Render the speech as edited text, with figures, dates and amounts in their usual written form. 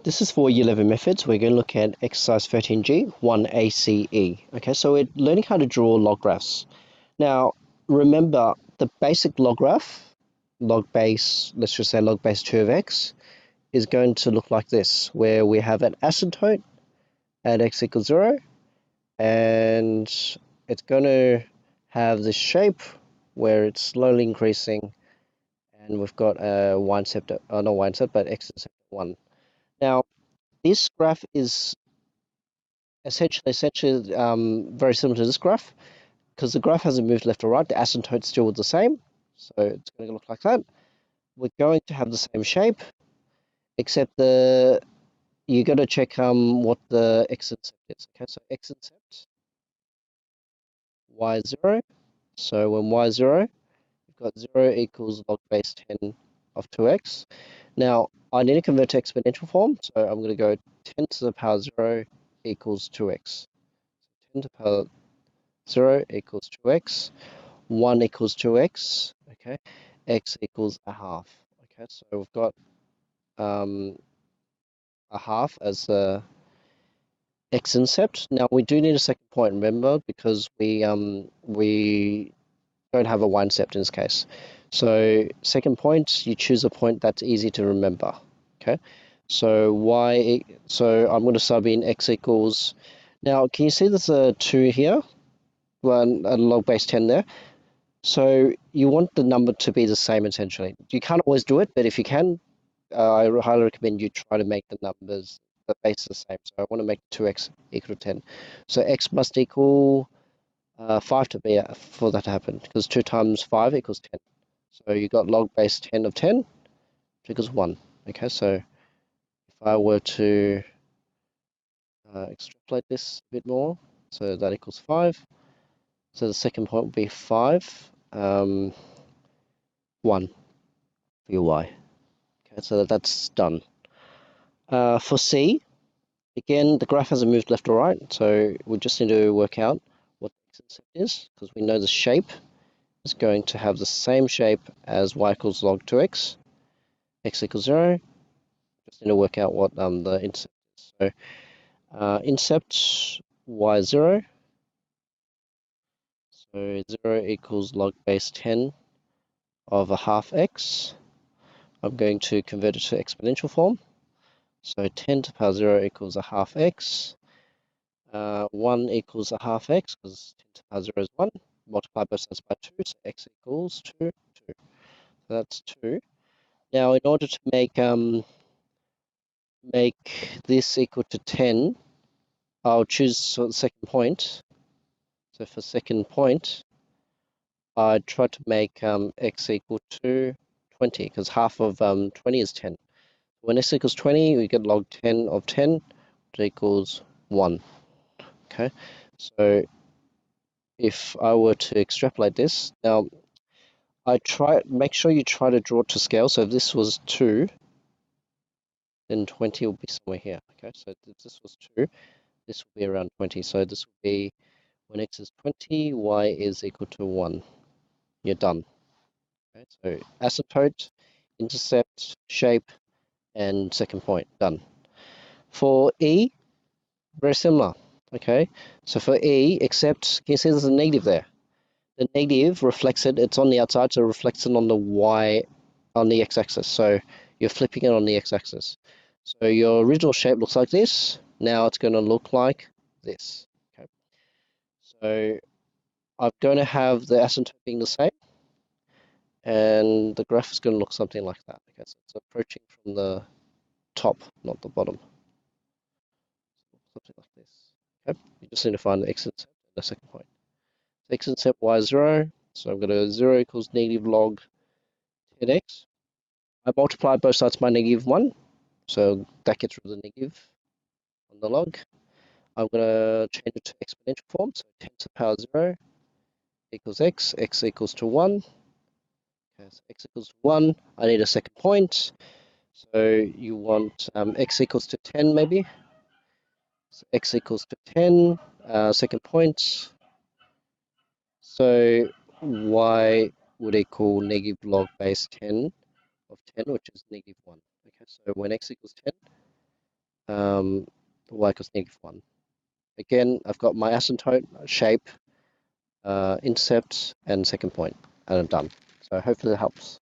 This is for Year 11 methods. We're going to look at exercise 13G, 1ACE. Okay, so we're learning how to draw log graphs. Now, remember the basic log graph, log base, let's just say log base 2 of x, is going to look like this, where we have an asymptote at x equals 0, and it's going to have this shape where it's slowly increasing, and we've got a y-intercept, not y-intercept, but x-intercept 1. Now, this graph is essentially very similar to this graph because the graph hasn't moved left or right. The asymptote's still the same, so it's going to look like that. We're going to have the same shape, except you got to check what the x-intercept is. Okay, so x-intercept y0. So when y0, you've got 0 equals log base 10 of 2x. Now I need to convert to exponential form, so I'm going to go 10 to the power 0 equals 2x. 10 to the power 0 equals 2x, 1 equals 2x, okay, x equals a half. Okay, so we've got a half as the x-intercept. Now we do need a second point, remember, because we don't have a y-intercept in this case. So second point, you choose a point that's easy to remember. Okay, so so I'm going to sub in x equals. Now, can you see there's a 2 here? Well, a log base 10 there. So you want the number to be the same essentially. You can't always do it, but if you can, I highly recommend you try to make the numbers, the base the same. So I want to make 2x equal to 10. So x must equal 5 to be for that to happen, because 2 times 5 equals 10. So you got log base 10 of 10, which equals 1. Okay, so if I were to extrapolate this a bit more, so that equals 5. So the second point would be 5, 1 for your y. Okay, so that's done. For C, again, the graph hasn't moved left or right, so we just need to work out what the x-intercept is, because we know the shape is going to have the same shape as y equals log 2x, x equals 0. Just need to work out what the intercept is. So intercept y0, so 0 equals log base 10 of a half x. I'm going to convert it to exponential form. So 10 to the power 0 equals a half x. 1 equals a half x, because 10 to the power 0 is 1. Multiply both sides by 2, so x equals 2, 2. So that's 2. Now, in order to make this equal to 10, I'll choose the second point. So for second point, I try to make x equal to 20, because half of 20 is 10. When x equals 20, we get log 10 of 10, which equals 1. Okay, so if I were to extrapolate this, now make sure you try to draw it to scale. So if this was 2, then 20 will be somewhere here. Okay, so if this was 2, this will be around 20. So this will be when x is 20, y is equal to 1. You're done. Okay, so asymptote, intercept, shape, and second point, done. For E, very similar. Okay, so for E, except can you see there's a negative there? The negative reflects it, it's on the outside, so it reflects it on the y, on the x-axis. So you're flipping it on the x-axis. So your original shape looks like this. Now it's going to look like this. Okay, so I'm going to have the asymptote being the same, and the graph is going to look something like that. Okay, so it's approaching from the top, not the bottom. Something like this. Okay, you just need to find the x-intercept and the second point. So x-intercept y0, so I'm going to 0 equals negative log 10x. I multiply both sides by negative 1, so that gets rid of the negative on the log. I'm going to change it to exponential form, so 10 to the power 0 equals x, x equals to 1. Okay, so x equals 1, I need a second point, so you want x equals to 10 maybe. So x equals to 10, second point, so y would equal negative log base 10 of 10, which is negative 1. Okay, so when x equals 10, y equals -1. Again, I've got my asymptote, shape, intercept, and second point, and I'm done. So hopefully it helps.